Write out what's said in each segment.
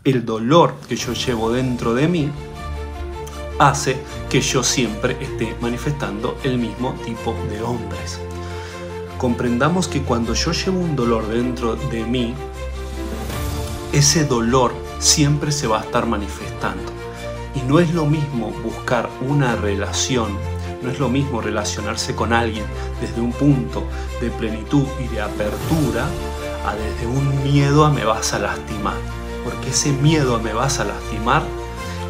el dolor que yo llevo dentro de mí hace que yo siempre esté manifestando el mismo tipo de hombres. Comprendamos que cuando yo llevo un dolor dentro de mí, ese dolor siempre se va a estar manifestando. Y no es lo mismo buscar una relación, no es lo mismo relacionarse con alguien desde un punto de plenitud y de apertura a desde un miedo a me vas a lastimar. Porque ese miedo a me vas a lastimar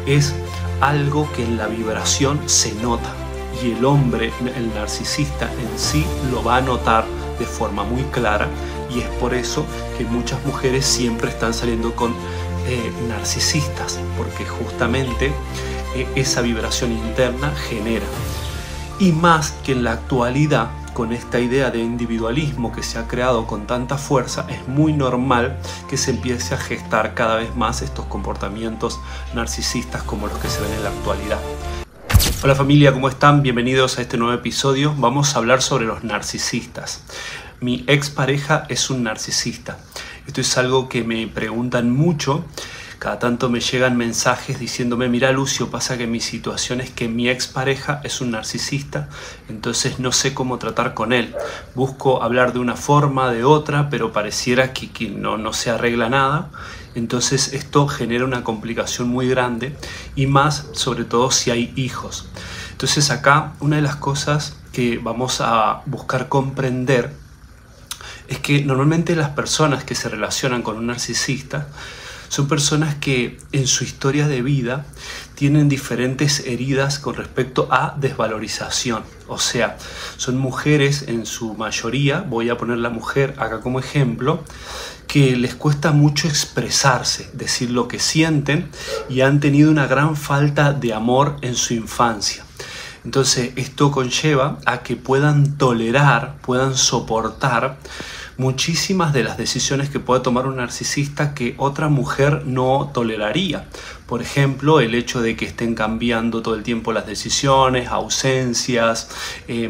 es algo que en la vibración se nota. Y el hombre, el narcisista en sí, lo va a notar de forma muy clara. Y es por eso que muchas mujeres siempre están saliendo con narcisistas, porque justamente esa vibración interna genera. Y más que en la actualidad, con esta idea de individualismo que se ha creado con tanta fuerza, es muy normal que se empiece a gestar cada vez más estos comportamientos narcisistas como los que se ven en la actualidad. Hola familia, ¿cómo están? Bienvenidos a este nuevo episodio. Vamos a hablar sobre los narcisistas. Mi expareja es un narcisista. Esto es algo que me preguntan mucho. Cada tanto me llegan mensajes diciéndome: mira Lucio, pasa que mi situación es que mi expareja es un narcisista, entonces no sé cómo tratar con él. Busco hablar de una forma, de otra, pero pareciera que no se arregla nada. Entonces esto genera una complicación muy grande, y más sobre todo si hay hijos. Entonces acá una de las cosas que vamos a buscar comprender es que normalmente las personas que se relacionan con un narcisista son personas que en su historia de vida tienen diferentes heridas con respecto a desvalorización. O sea, son mujeres en su mayoría, voy a poner la mujer acá como ejemplo, que les cuesta mucho expresarse, decir lo que sienten, y han tenido una gran falta de amor en su infancia. Entonces esto conlleva a que puedan tolerar, puedan soportar muchísimas de las decisiones que puede tomar un narcisista que otra mujer no toleraría. Por ejemplo, el hecho de que estén cambiando todo el tiempo las decisiones, ausencias,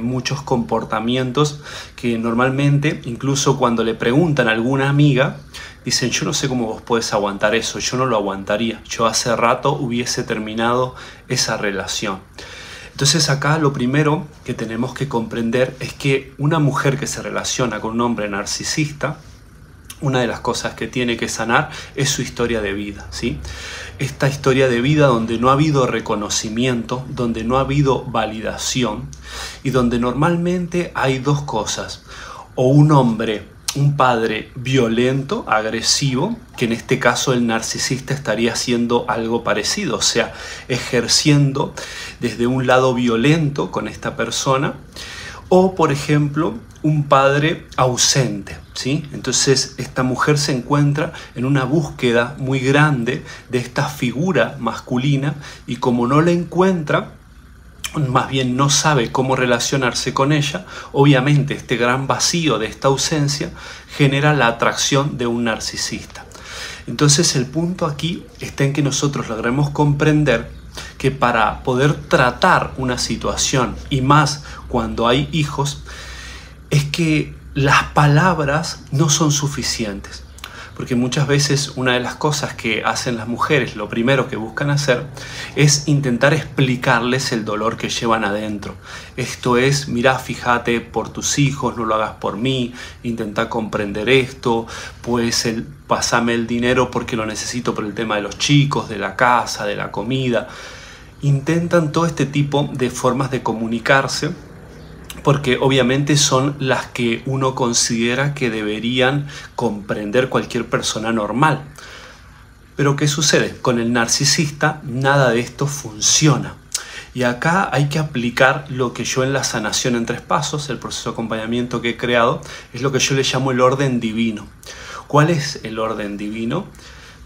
muchos comportamientos que normalmente, incluso cuando le preguntan a alguna amiga, dicen: yo no sé cómo vos podés aguantar eso, yo no lo aguantaría, yo hace rato hubiese terminado esa relación. Entonces acá lo primero que tenemos que comprender es que una mujer que se relaciona con un hombre narcisista, una de las cosas que tiene que sanar es su historia de vida, ¿sí? Esta historia de vida donde no ha habido reconocimiento, donde no ha habido validación, y donde normalmente hay dos cosas: o un padre violento, agresivo, que en este caso el narcisista estaría haciendo algo parecido, o sea, ejerciendo desde un lado violento con esta persona, o por ejemplo, un padre ausente, ¿sí? Entonces esta mujer se encuentra en una búsqueda muy grande de esta figura masculina, y como no la encuentra, más bien no sabe cómo relacionarse con ella, obviamente este gran vacío de esta ausencia genera la atracción de un narcisista. Entonces el punto aquí está en que nosotros logremos comprender que para poder tratar una situación, y más cuando hay hijos, es que las palabras no son suficientes. Porque muchas veces una de las cosas que hacen las mujeres, lo primero que buscan hacer, es intentar explicarles el dolor que llevan adentro. Esto es: mira, fíjate por tus hijos, no lo hagas por mí, intenta comprender esto, pues pasame el dinero porque lo necesito por el tema de los chicos, de la casa, de la comida. Intentan todo este tipo de formas de comunicarse, porque obviamente son las que uno considera que deberían comprender cualquier persona normal. Pero ¿qué sucede? Con el narcisista nada de esto funciona. Y acá hay que aplicar lo que yo en la sanación en 3 pasos, el proceso de acompañamiento que he creado, es lo que yo le llamo el orden divino. ¿Cuál es el orden divino?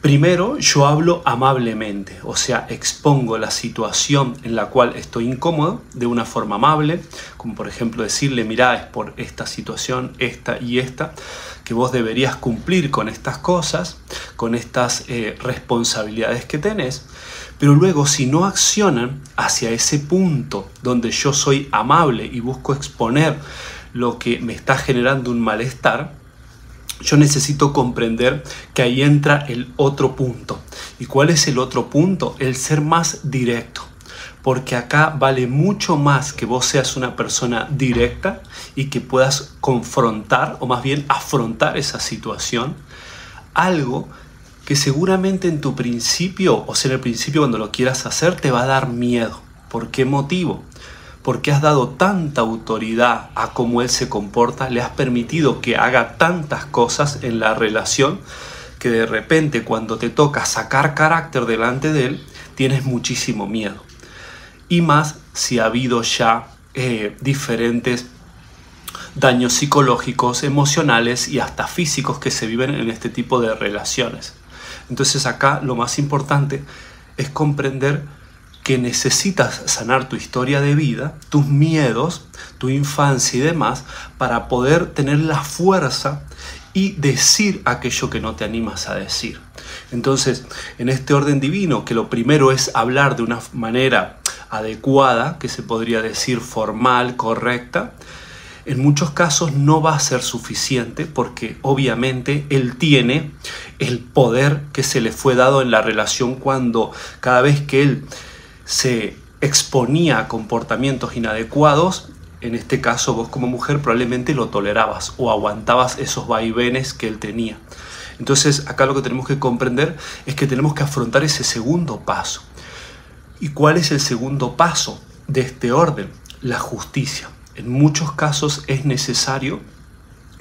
Primero, yo hablo amablemente, o sea, expongo la situación en la cual estoy incómodo de una forma amable, como por ejemplo decirle: mira, es por esta situación, esta y esta, que vos deberías cumplir con estas cosas, con estas responsabilidades que tenés. Pero luego, si no accionan hacia ese punto donde yo soy amable y busco exponer lo que me está generando un malestar, yo necesito comprender que ahí entra el otro punto. ¿Y cuál es el otro punto? El ser más directo. Porque acá vale mucho más que vos seas una persona directa y que puedas confrontar, o más bien afrontar esa situación, algo que seguramente en tu principio, o sea, en el principio cuando lo quieras hacer, te va a dar miedo. ¿Por qué motivo? Porque has dado tanta autoridad a cómo él se comporta, le has permitido que haga tantas cosas en la relación, que de repente cuando te toca sacar carácter delante de él, tienes muchísimo miedo. Y más si ha habido ya diferentes daños psicológicos, emocionales y hasta físicos que se viven en este tipo de relaciones. Entonces acá lo más importante es comprender que necesitas sanar tu historia de vida, tus miedos, tu infancia y demás, para poder tener la fuerza y decir aquello que no te animas a decir. Entonces, en este orden divino, que lo primero es hablar de una manera adecuada, que se podría decir formal, correcta, en muchos casos no va a ser suficiente porque obviamente él tiene el poder que se le fue dado en la relación cuando cada vez que él se exponía a comportamientos inadecuados, en este caso vos como mujer probablemente lo tolerabas o aguantabas esos vaivenes que él tenía. Entonces acá lo que tenemos que comprender es que tenemos que afrontar ese segundo paso. ¿Y cuál es el segundo paso de este orden? La justicia. En muchos casos es necesario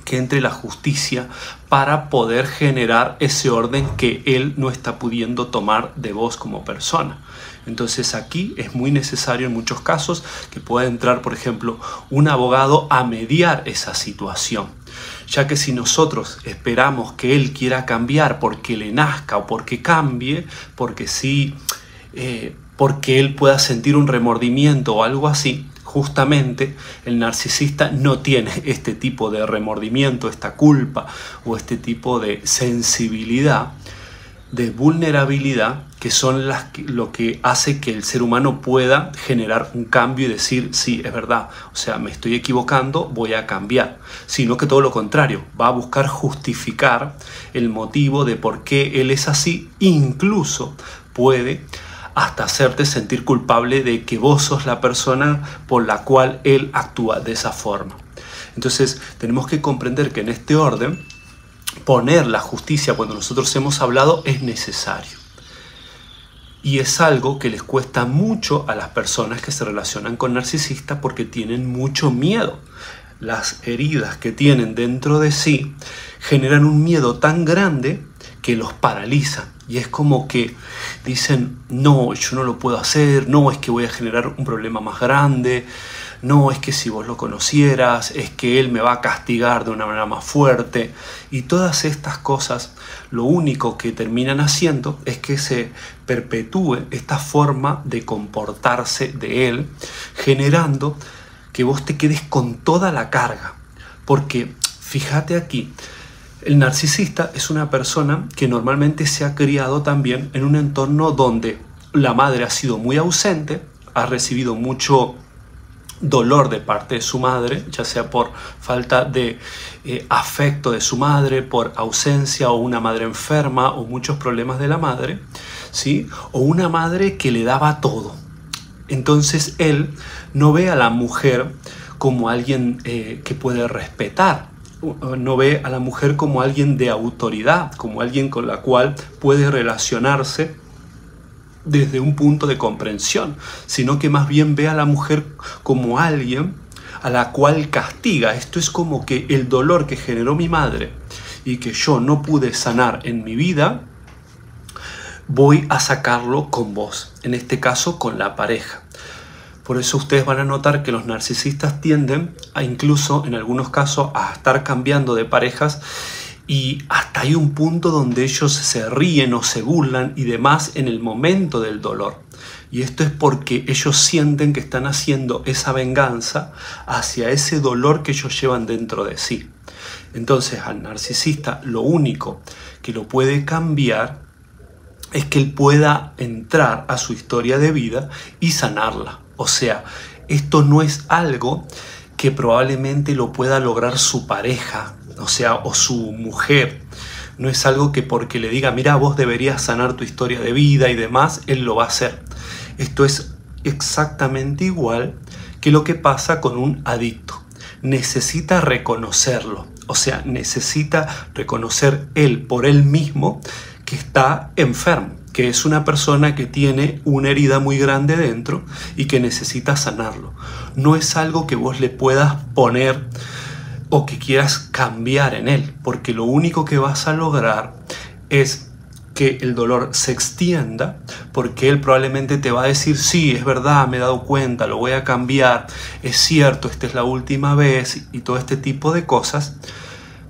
que entre la justicia para poder generar ese orden que él no está pudiendo tomar de vos como persona. Entonces aquí es muy necesario en muchos casos que pueda entrar, por ejemplo, un abogado a mediar esa situación. Ya que si nosotros esperamos que él quiera cambiar porque le nazca o porque cambie, porque sí, porque él pueda sentir un remordimiento o algo así, justamente el narcisista no tiene este tipo de remordimiento, esta culpa o este tipo de sensibilidad, de vulnerabilidad, que son lo que hace que el ser humano pueda generar un cambio y decir, sí, es verdad, o sea, me estoy equivocando, voy a cambiar. Sino que todo lo contrario, va a buscar justificar el motivo de por qué él es así, incluso puede hasta hacerte sentir culpable de que vos sos la persona por la cual él actúa de esa forma. Entonces tenemos que comprender que en este orden, poner la justicia cuando nosotros hemos hablado es necesario. Y es algo que les cuesta mucho a las personas que se relacionan con narcisistas porque tienen mucho miedo. Las heridas que tienen dentro de sí generan un miedo tan grande que los paraliza. Y es como que dicen, no, yo no lo puedo hacer, no, es que voy a generar un problema más grande, no, es que si vos lo conocieras, es que él me va a castigar de una manera más fuerte. Y todas estas cosas, lo único que terminan haciendo es que se perpetúe esta forma de comportarse de él, generando que vos te quedes con toda la carga. Porque, fíjate aquí, el narcisista es una persona que normalmente se ha criado también en un entorno donde la madre ha sido muy ausente, ha recibido mucho dolor de parte de su madre, ya sea por falta de afecto de su madre, por ausencia o una madre enferma o muchos problemas de la madre, ¿sí? O una madre que le daba todo. Entonces él no ve a la mujer como alguien que puede respetar, no ve a la mujer como alguien de autoridad, como alguien con la cual puede relacionarse desde un punto de comprensión, sino que más bien ve a la mujer como alguien a la cual castiga. Esto es como que el dolor que generó mi madre y que yo no pude sanar en mi vida, voy a sacarlo con vos, en este caso con la pareja. Por eso ustedes van a notar que los narcisistas tienden a incluso en algunos casos a estar cambiando de parejas y hasta hay un punto donde ellos se ríen o se burlan y demás en el momento del dolor. Y esto es porque ellos sienten que están haciendo esa venganza hacia ese dolor que ellos llevan dentro de sí. Entonces al narcisista lo único que lo puede cambiar es que él pueda entrar a su historia de vida y sanarla. O sea, esto no es algo que probablemente lo pueda lograr su pareja, o sea, o su mujer, No es algo que porque le diga, mira, vos deberías sanar tu historia de vida y demás, él lo va a hacer. Esto es exactamente igual que lo que pasa con un adicto. Necesita reconocerlo, o sea, necesita reconocer él por él mismo que está enfermo, que es una persona que tiene una herida muy grande dentro y que necesita sanarlo. No es algo que vos le puedas poner o que quieras cambiar en él, porque lo único que vas a lograr es que el dolor se extienda, porque él probablemente te va a decir, sí, es verdad, me he dado cuenta, lo voy a cambiar, es cierto, esta es la última vez y todo este tipo de cosas,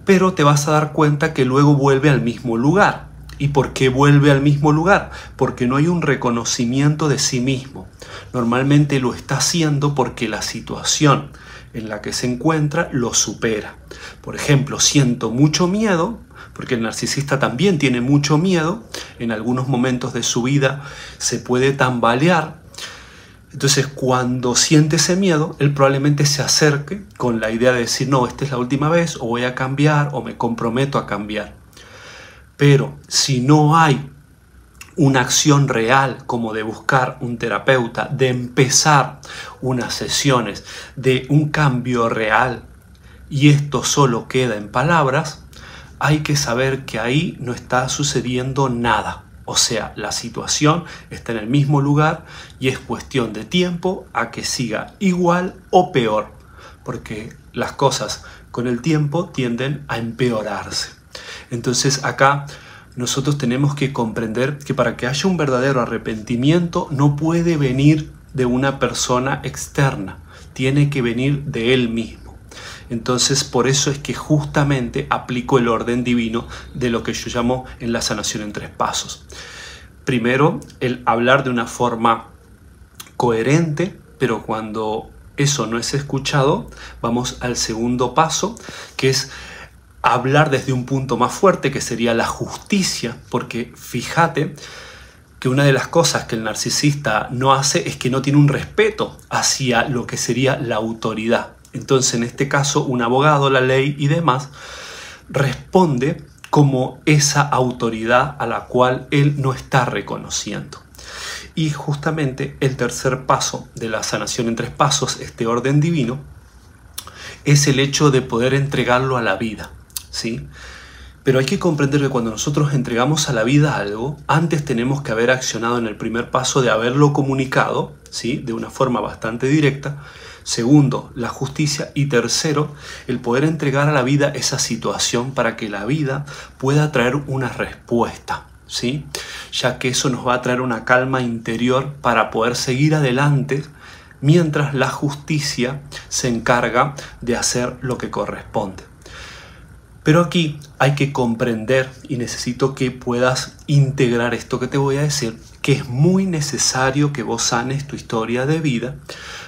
pero te vas a dar cuenta que luego vuelve al mismo lugar. ¿Y por qué vuelve al mismo lugar? Porque no hay un reconocimiento de sí mismo. Normalmente lo está haciendo porque la situación en la que se encuentra lo supera. Por ejemplo, siento mucho miedo, porque el narcisista también tiene mucho miedo, en algunos momentos de su vida se puede tambalear. Entonces, cuando siente ese miedo, él probablemente se acerque con la idea de decir, no, esta es la última vez, o voy a cambiar, o me comprometo a cambiar. Pero si no hay una acción real como de buscar un terapeuta, de empezar unas sesiones, de un cambio real, y esto solo queda en palabras, hay que saber que ahí no está sucediendo nada. O sea, la situación está en el mismo lugar y es cuestión de tiempo a que siga igual o peor, porque las cosas con el tiempo tienden a empeorarse. Entonces acá nosotros tenemos que comprender que para que haya un verdadero arrepentimiento no puede venir de una persona externa, tiene que venir de él mismo. Entonces por eso es que justamente aplico el orden divino de lo que yo llamo en la sanación en 3 pasos. Primero, el hablar de una forma coherente, pero cuando eso no es escuchado, vamos al segundo paso, que es hablar desde un punto más fuerte, que sería la justicia, porque fíjate que una de las cosas que el narcisista no hace es que no tiene un respeto hacia lo que sería la autoridad. Entonces, en este caso, un abogado, la ley y demás, responde como esa autoridad a la cual él no está reconociendo. Y justamente el tercer paso de la sanación en 3 pasos, este orden divino, es el hecho de poder entregarlo a la vida, ¿sí? Pero hay que comprender que cuando nosotros entregamos a la vida algo, antes tenemos que haber accionado en el primer paso de haberlo comunicado, ¿sí? De una forma bastante directa. Segundo, la justicia. Y tercero, el poder entregar a la vida esa situación para que la vida pueda traer una respuesta, ¿sí? Ya que eso nos va a traer una calma interior para poder seguir adelante mientras la justicia se encarga de hacer lo que corresponde. Pero aquí hay que comprender, y necesito que puedas integrar esto que te voy a decir, que es muy necesario que vos sanes tu historia de vida,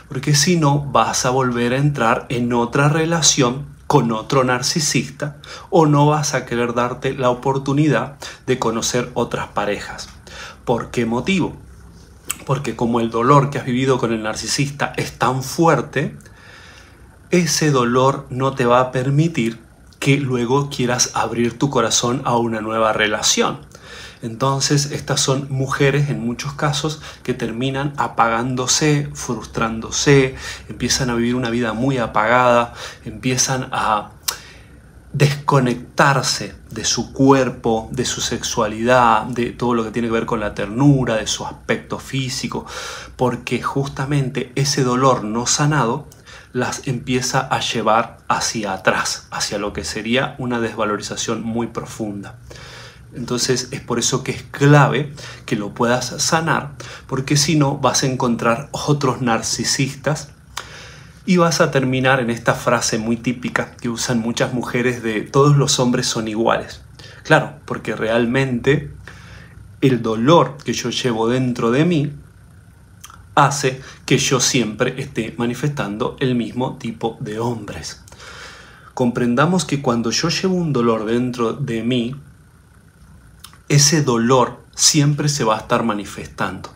porque si no vas a volver a entrar en otra relación con otro narcisista o no vas a querer darte la oportunidad de conocer otras parejas. ¿Por qué motivo? Porque como el dolor que has vivido con el narcisista es tan fuerte, ese dolor no te va a permitir que luego quieras abrir tu corazón a una nueva relación. Entonces estas son mujeres en muchos casos que terminan apagándose, frustrándose, empiezan a vivir una vida muy apagada, empiezan a desconectarse de su cuerpo, de su sexualidad, de todo lo que tiene que ver con la ternura, de su aspecto físico, porque justamente ese dolor no sanado las empieza a llevar hacia atrás, hacia lo que sería una desvalorización muy profunda. Entonces es por eso que es clave que lo puedas sanar, porque si no vas a encontrar otros narcisistas y vas a terminar en esta frase muy típica que usan muchas mujeres de todos los hombres son iguales. Claro, porque realmente el dolor que yo llevo dentro de mí hace que yo siempre esté manifestando el mismo tipo de hombres. Comprendamos que cuando yo llevo un dolor dentro de mí, ese dolor siempre se va a estar manifestando.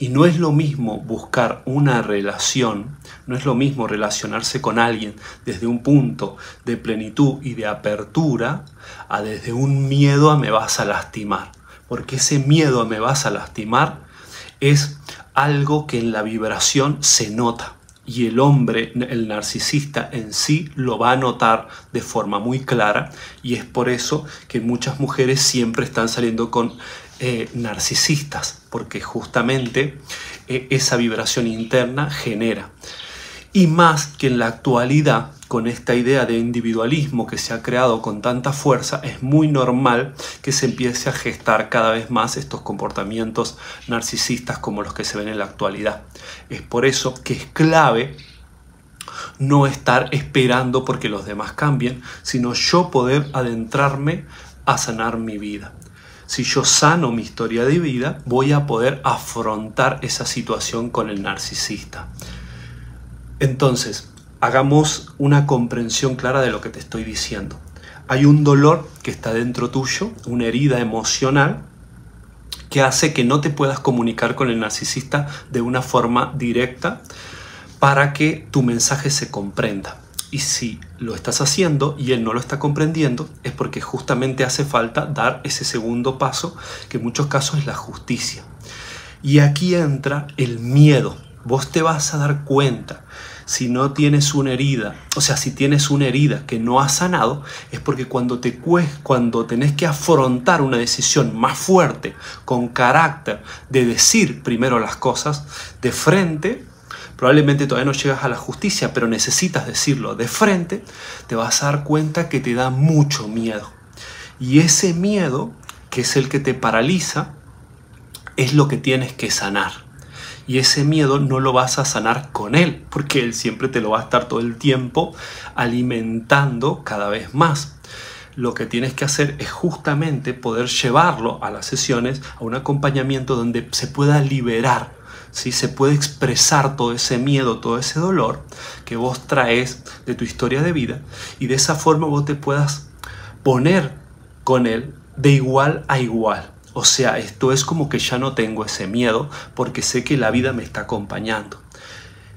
Y no es lo mismo buscar una relación, no es lo mismo relacionarse con alguien desde un punto de plenitud y de apertura a desde un miedo a me vas a lastimar. Porque ese miedo a me vas a lastimar es algo que en la vibración se nota. Y el hombre, el narcisista en sí, lo va a notar de forma muy clara. Y es por eso que muchas mujeres siempre están saliendo con narcisistas, porque justamente esa vibración interna genera. Y más que en la actualidad, con esta idea de individualismo que se ha creado con tanta fuerza, es muy normal que se empiece a gestar cada vez más estos comportamientos narcisistas como los que se ven en la actualidad. Es por eso que es clave no estar esperando porque los demás cambien, sino yo poder adentrarme a sanar mi vida. Si yo sano mi historia de vida, voy a poder afrontar esa situación con el narcisista. Entonces, hagamos una comprensión clara de lo que te estoy diciendo. Hay un dolor que está dentro tuyo, una herida emocional, que hace que no te puedas comunicar con el narcisista de una forma directa para que tu mensaje se comprenda. Y si lo estás haciendo y él no lo está comprendiendo, es porque justamente hace falta dar ese segundo paso, que en muchos casos es la justicia. Y aquí entra el miedo. Vos te vas a dar cuenta, si no tienes una herida, o sea, si tienes una herida que no has sanado, es porque cuando tenés que afrontar una decisión más fuerte, con carácter, de decir primero las cosas de frente, probablemente todavía no llegas a la justicia, pero necesitas decirlo de frente, te vas a dar cuenta que te da mucho miedo. Y ese miedo, que es el que te paraliza, es lo que tienes que sanar. Y ese miedo no lo vas a sanar con él, porque él siempre te lo va a estar todo el tiempo alimentando cada vez más. Lo que tienes que hacer es justamente poder llevarlo a las sesiones, a un acompañamiento donde se pueda liberar, ¿sí? Se puede expresar todo ese miedo, todo ese dolor que vos traes de tu historia de vida, y de esa forma vos te puedas poner con él de igual a igual. O sea, esto es como que ya no tengo ese miedo porque sé que la vida me está acompañando.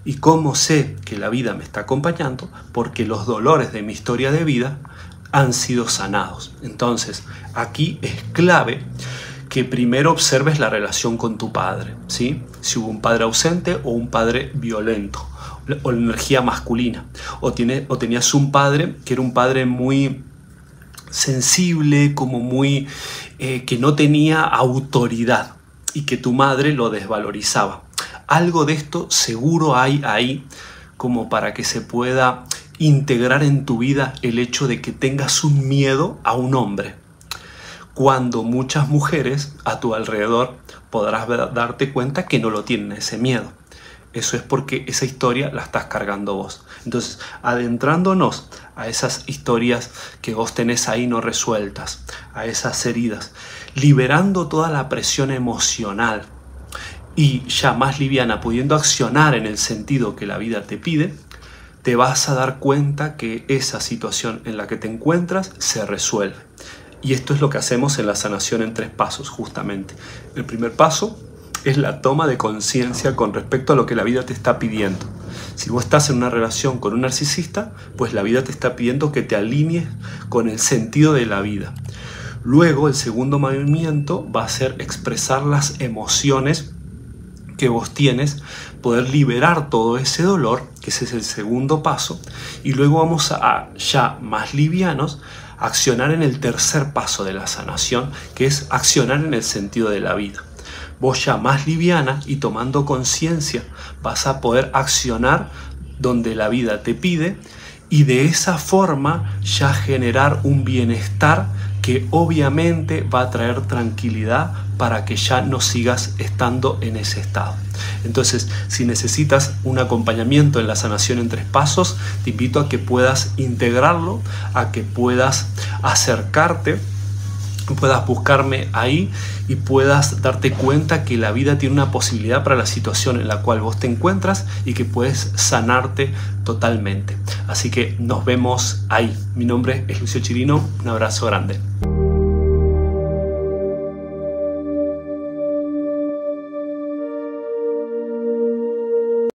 ¿Y cómo sé que la vida me está acompañando? Porque los dolores de mi historia de vida han sido sanados. Entonces, aquí es clave que primero observes la relación con tu padre, ¿sí? Si hubo un padre ausente o un padre violento, o la energía masculina, o tenías un padre que era un padre muy sensible, como muy que no tenía autoridad y que tu madre lo desvalorizaba. Algo de esto seguro hay ahí, como para que se pueda integrar en tu vida el hecho de que tengas un miedo a un hombre. Cuando muchas mujeres a tu alrededor podrás darte cuenta que no lo tienen ese miedo. Eso es porque esa historia la estás cargando vos. Entonces, adentrándonos a esas historias que vos tenés ahí no resueltas, a esas heridas, liberando toda la presión emocional y ya más liviana, pudiendo accionar en el sentido que la vida te pide, te vas a dar cuenta que esa situación en la que te encuentras se resuelve. Y esto es lo que hacemos en la sanación en 3 pasos, justamente. El primer paso es la toma de conciencia con respecto a lo que la vida te está pidiendo. Si vos estás en una relación con un narcisista, pues la vida te está pidiendo que te alinees con el sentido de la vida. Luego, el segundo movimiento va a ser expresar las emociones que vos tienes, poder liberar todo ese dolor, que ese es el segundo paso, y luego vamos a, ya más livianos, accionar en el tercer paso de la sanación, que es accionar en el sentido de la vida. Vos ya más liviana y tomando conciencia vas a poder accionar donde la vida te pide, y de esa forma ya generar un bienestar que obviamente va a traer tranquilidad para que ya no sigas estando en ese estado. Entonces, si necesitas un acompañamiento en la sanación en 3 pasos, te invito a que puedas integrarlo, a que puedas acercarte, puedas buscarme ahí y puedas darte cuenta que la vida tiene una posibilidad para la situación en la cual vos te encuentras y que puedes sanarte totalmente. Así que nos vemos ahí. Mi nombre es Lucio Chirino, un abrazo grande.